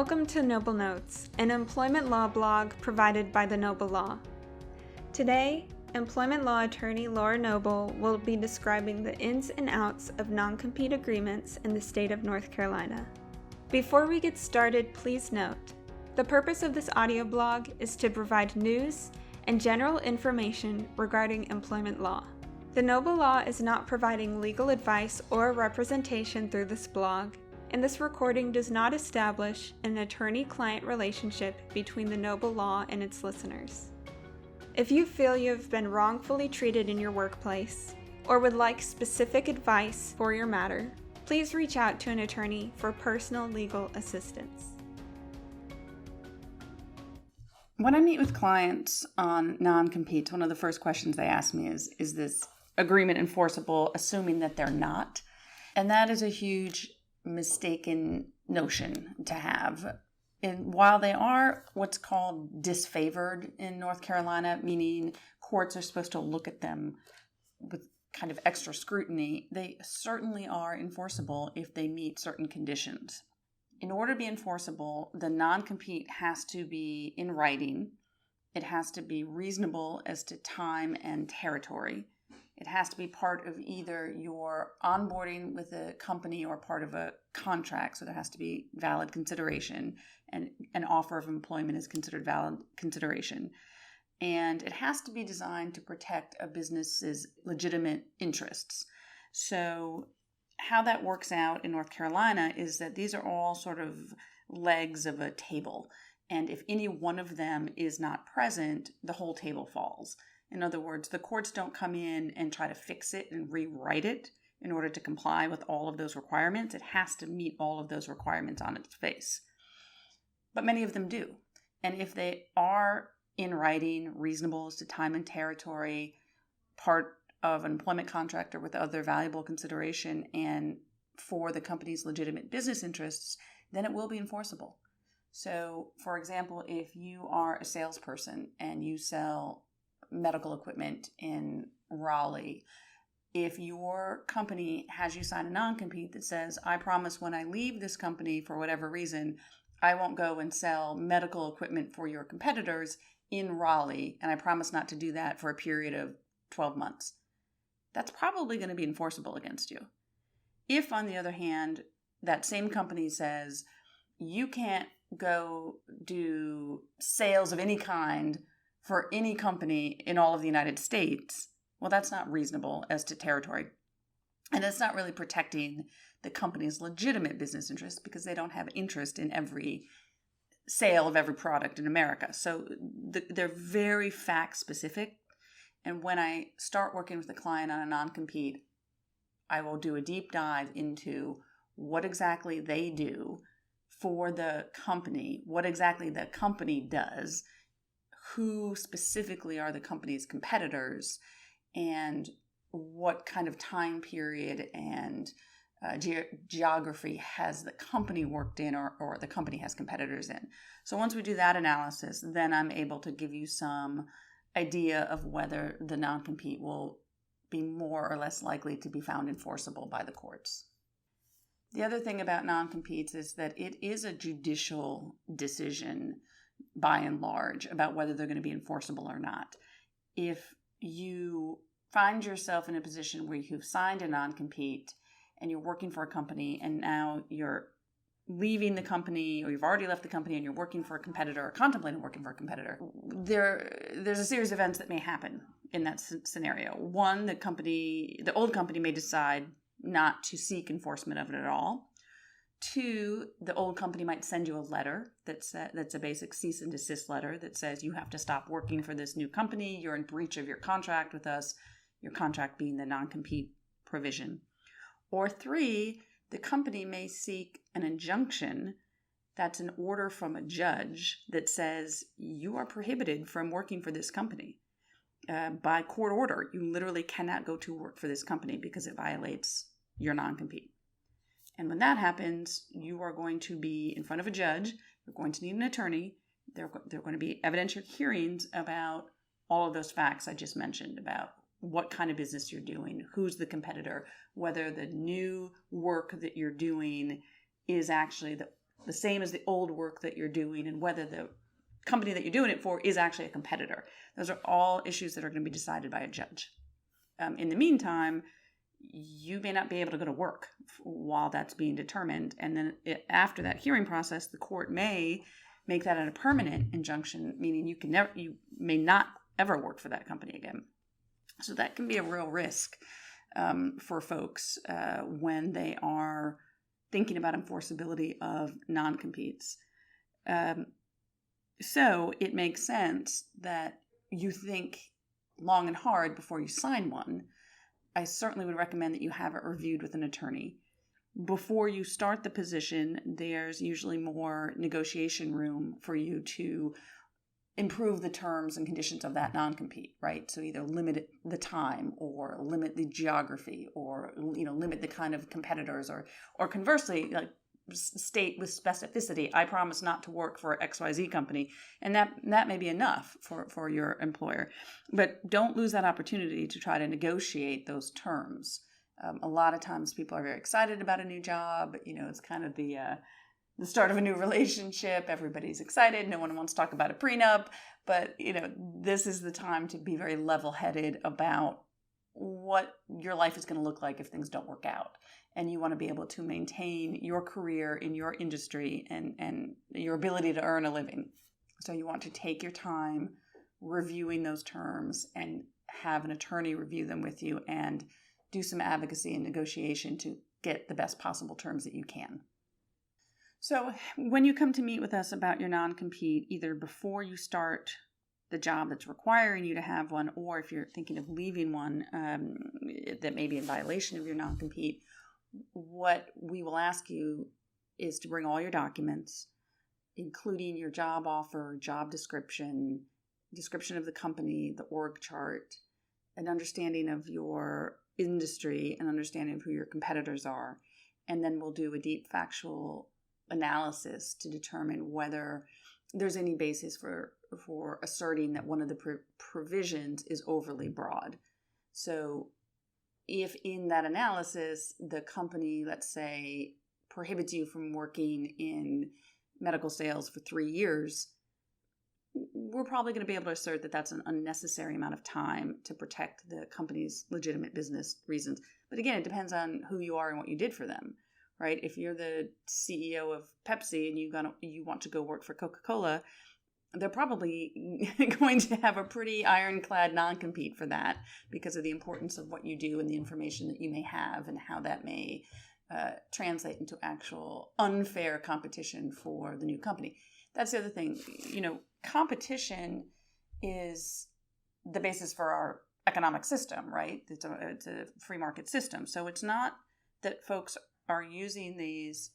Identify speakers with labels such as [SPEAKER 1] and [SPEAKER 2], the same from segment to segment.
[SPEAKER 1] Welcome to Noble Notes, an employment law blog provided by the Noble Law. Today, employment law attorney Laura Noble will be describing the ins and outs of non-compete agreements in the state of North Carolina. Before we get started, please note, the purpose of this audio blog is to provide news and general information regarding employment law. The Noble Law is not providing legal advice or representation through this blog, and this recording does not establish an attorney-client relationship between the Noble Law and its listeners. If you feel you have been wrongfully treated in your workplace, or would like specific advice for your matter, please reach out to an attorney for personal legal assistance.
[SPEAKER 2] When I meet with clients on non-competes, one of the first questions they ask me is this agreement enforceable, assuming that they're not? And that is a huge mistaken notion to have. And while they are what's called disfavored in North Carolina, meaning courts are supposed to look at them with kind of extra scrutiny, they certainly are enforceable if they meet certain conditions. In order to be enforceable, the non-compete has to be in writing. It has to be reasonable as to time and territory. It has to be part of either your onboarding with a company or part of a contract. So there has to be valid consideration, and an offer of employment is considered valid consideration. And it has to be designed to protect a business's legitimate interests. So how that works out in North Carolina is that these are all sort of legs of a table. And if any one of them is not present, the whole table falls. In other words, the courts don't come in and try to fix it and rewrite it in order to comply with all of those requirements. It has to meet all of those requirements on its face. But many of them do. And if they are in writing, reasonable as to time and territory, part of an employment contract or with other valuable consideration, and for the company's legitimate business interests, then it will be enforceable. So, for example, if you are a salesperson and you sell medical equipment in Raleigh, if your company has you sign a non-compete that says, I promise when I leave this company for whatever reason, I won't go and sell medical equipment for your competitors in Raleigh, and I promise not to do that for a period of 12 months. That's probably going to be enforceable against you. If, on the other hand, that same company says, you can't go do sales of any kind for any company in all of the United States, well, that's not reasonable as to territory. And it's not really protecting the company's legitimate business interests because they don't have interest in every sale of every product in America. So they're very fact specific. And when I start working with a client on a non-compete, I will do a deep dive into what exactly they do for the company, what exactly the company does, who specifically are the company's competitors, and what kind of time period and geography has the company worked in or the company has competitors in. So once we do that analysis, then I'm able to give you some idea of whether the non-compete will be more or less likely to be found enforceable by the courts. The other thing about non-competes is that it is a judicial decision by and large about whether they're going to be enforceable or not. If you find yourself in a position where you've signed a non-compete and you're working for a company and now you're leaving the company, or you've already left the company and you're working for a competitor or contemplating working for a competitor, there's a series of events that may happen in that scenario. One, the old company may decide not to seek enforcement of it at all. Two, the old company might send you a letter that's a basic cease and desist letter that says you have to stop working for this new company. You're in breach of your contract with us, your contract being the non-compete provision. Or three, the company may seek an injunction that's an order from a judge that says you are prohibited from working for this company. By court order, you literally cannot go to work for this company because it violates your non-compete. And when that happens, you are going to be in front of a judge. You're going to need an attorney. There are going to be evidentiary hearings about all of those facts I just mentioned, about what kind of business you're doing, who's the competitor, whether the new work that you're doing is actually the same as the old work that you're doing, and whether the company that you're doing it for is actually a competitor. Those are all issues that are going to be decided by a judge. In the meantime, you may not be able to go to work while that's being determined. And then after that hearing process, the court may make that a permanent injunction, meaning you may not ever work for that company again. So that can be a real risk for folks when they are thinking about enforceability of non-competes. So it makes sense that you think long and hard before you sign one. I certainly would recommend that you have it reviewed with an attorney. Before you start the position, there's usually more negotiation room for you to improve the terms and conditions of that non-compete, right? So either limit the time or limit the geography or, limit the kind of competitors or conversely, like state with specificity, I promise not to work for XYZ company. And that may be enough for your employer. But don't lose that opportunity to try to negotiate those terms. A lot of times people are very excited about a new job. It's kind of the start of a new relationship. Everybody's excited. No one wants to talk about a prenup. But, this is the time to be very level-headed about what your life is going to look like if things don't work out. And you want to be able to maintain your career in your industry and your ability to earn a living. So you want to take your time reviewing those terms and have an attorney review them with you and do some advocacy and negotiation to get the best possible terms that you can. So when you come to meet with us about your non-compete, either before you start the job that's requiring you to have one, or if you're thinking of leaving one that may be in violation of your non-compete, what we will ask you is to bring all your documents, including your job offer, job description of the company, the org chart, an understanding of your industry, an understanding of who your competitors are. And then we'll do a deep factual analysis to determine whether there's any basis for asserting that one of the provisions is overly broad. So if in that analysis, the company, let's say, prohibits you from working in medical sales for 3 years, we're probably going to be able to assert that that's an unnecessary amount of time to protect the company's legitimate business reasons. But again, it depends on who you are and what you did for them, right? If you're the CEO of Pepsi and you want to go work for Coca-Cola, they're probably going to have a pretty ironclad non-compete for that because of the importance of what you do and the information that you may have and how that may translate into actual unfair competition for the new company. That's the other thing. Competition is the basis for our economic system, right? It's a free market system. So it's not that folks are using these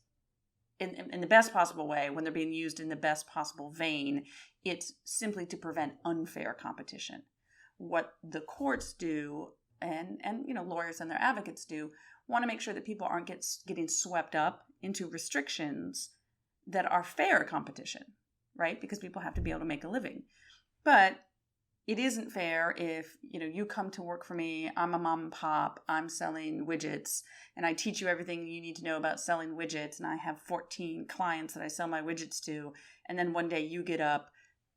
[SPEAKER 2] in the best possible way when they're being used in the best possible vein. It's simply to prevent unfair competition. What the courts do and lawyers and their advocates do want to make sure that people aren't getting swept up into restrictions that are fair competition, right? Because people have to be able to make a living. But it isn't fair if, you come to work for me, I'm a mom and pop, I'm selling widgets, and I teach you everything you need to know about selling widgets, and I have 14 clients that I sell my widgets to, and then one day you get up,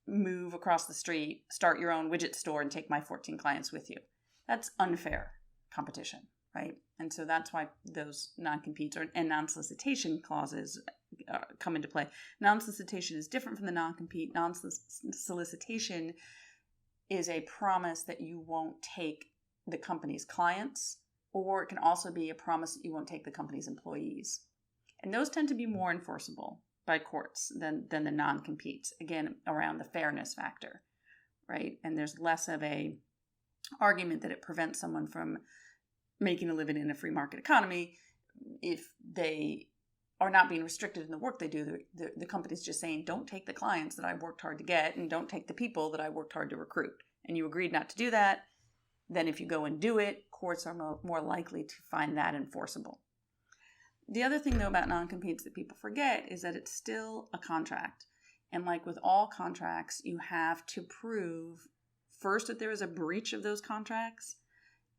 [SPEAKER 2] move across the street, start your own widget store, and take my 14 clients with you. That's unfair competition, right? And so that's why those non-competes and non-solicitation clauses come into play. Non-solicitation is different from the non-compete. Non-solicitation is a promise that you won't take the company's clients, or it can also be a promise that you won't take the company's employees. And those tend to be more enforceable by courts than the non-competes, again, around the fairness factor, right? And there's less of a argument that it prevents someone from making a living in a free market economy if they are not being restricted in the work they do. The company's just saying, don't take the clients that I worked hard to get and don't take the people that I worked hard to recruit. And you agreed not to do that. Then if you go and do it, courts are more likely to find that enforceable. The other thing, though, about non-competes that people forget is that it's still a contract. And like with all contracts, you have to prove first that there is a breach of those contracts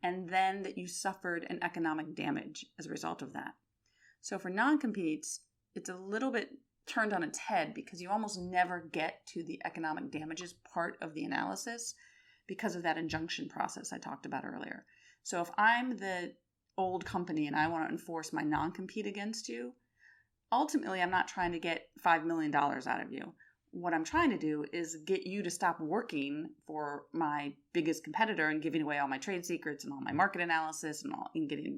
[SPEAKER 2] and then that you suffered an economic damage as a result of that. So for non-competes, it's a little bit turned on its head because you almost never get to the economic damages part of the analysis because of that injunction process I talked about earlier. So if I'm the old company and I want to enforce my non-compete against you, ultimately I'm not trying to get $5 million out of you. What I'm trying to do is get you to stop working for my biggest competitor and giving away all my trade secrets and all my market analysis and getting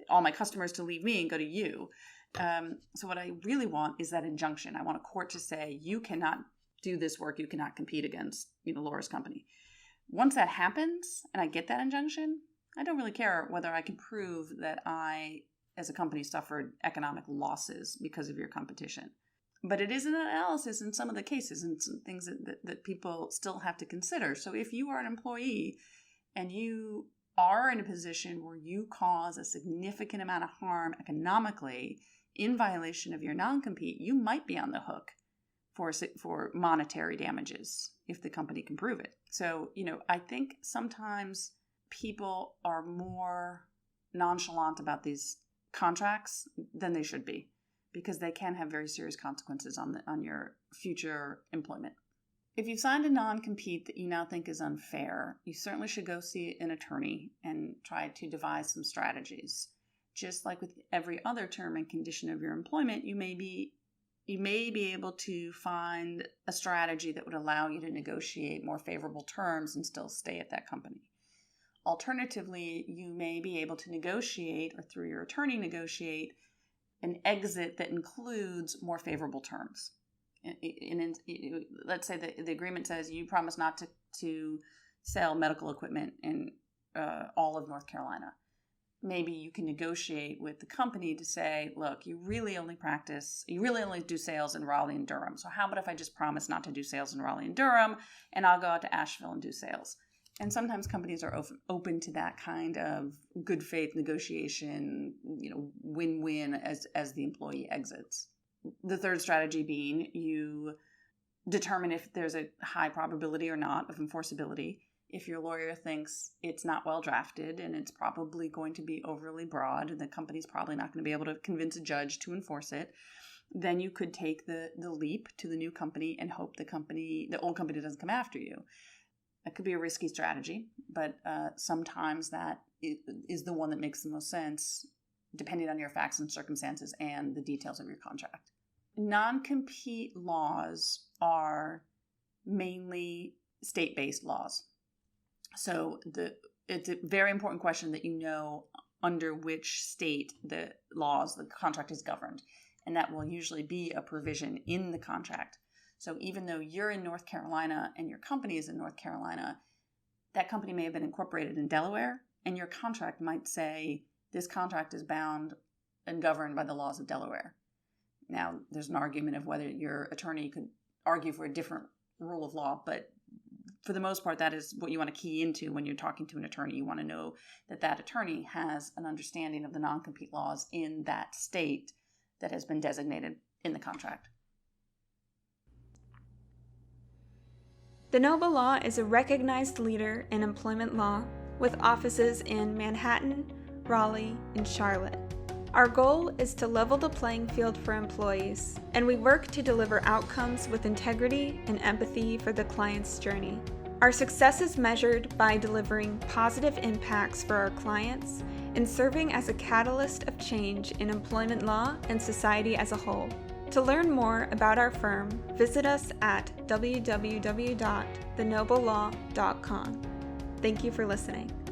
[SPEAKER 2] all my customers to leave me and go to you. So what I really want is that injunction. I want a court to say, you cannot do this work. You cannot compete against Laura's company. Once that happens and I get that injunction, I don't really care whether I can prove that I, as a company, suffered economic losses because of your competition. But it is an analysis in some of the cases and some things that people still have to consider. So if you are an employee and you are in a position where you cause a significant amount of harm economically in violation of your non-compete, you might be on the hook for monetary damages if the company can prove it. So, I think sometimes people are more nonchalant about these contracts than they should be, because they can have very serious consequences on your future employment. If you've signed a non-compete that you now think is unfair, you certainly should go see an attorney and try to devise some strategies. Just like with every other term and condition of your employment, you may be able to find a strategy that would allow you to negotiate more favorable terms and still stay at that company. Alternatively, you may be able to negotiate, or through your attorney negotiate, an exit that includes more favorable terms. Let's say the agreement says you promise not to sell medical equipment in all of North Carolina. Maybe you can negotiate with the company to say, look, you really only do sales in Raleigh and Durham. So how about if I just promise not to do sales in Raleigh and Durham, and I'll go out to Asheville and do sales? And sometimes companies are open to that kind of good faith negotiation, win-win as the employee exits. The third strategy being you determine if there's a high probability or not of enforceability. If your lawyer thinks it's not well drafted and it's probably going to be overly broad and the company's probably not going to be able to convince a judge to enforce it, then you could take the leap to the new company and hope the old company doesn't come after you. That could be a risky strategy, but sometimes that is the one that makes the most sense, depending on your facts and circumstances and the details of your contract. Non-compete laws are mainly state-based laws. So it's a very important question that you know under which state the contract is governed, and that will usually be a provision in the contract. So even though you're in North Carolina and your company is in North Carolina, that company may have been incorporated in Delaware, and your contract might say this contract is bound and governed by the laws of Delaware. Now, there's an argument of whether your attorney could argue for a different rule of law, but for the most part, that is what you want to key into when you're talking to an attorney. You want to know that attorney has an understanding of the non-compete laws in that state that has been designated in the contract.
[SPEAKER 1] The Noble Law is a recognized leader in employment law with offices in Manhattan, Raleigh, and Charlotte. Our goal is to level the playing field for employees, and we work to deliver outcomes with integrity and empathy for the client's journey. Our success is measured by delivering positive impacts for our clients and serving as a catalyst of change in employment law and society as a whole. To learn more about our firm, visit us at www.thenoblelaw.com. Thank you for listening.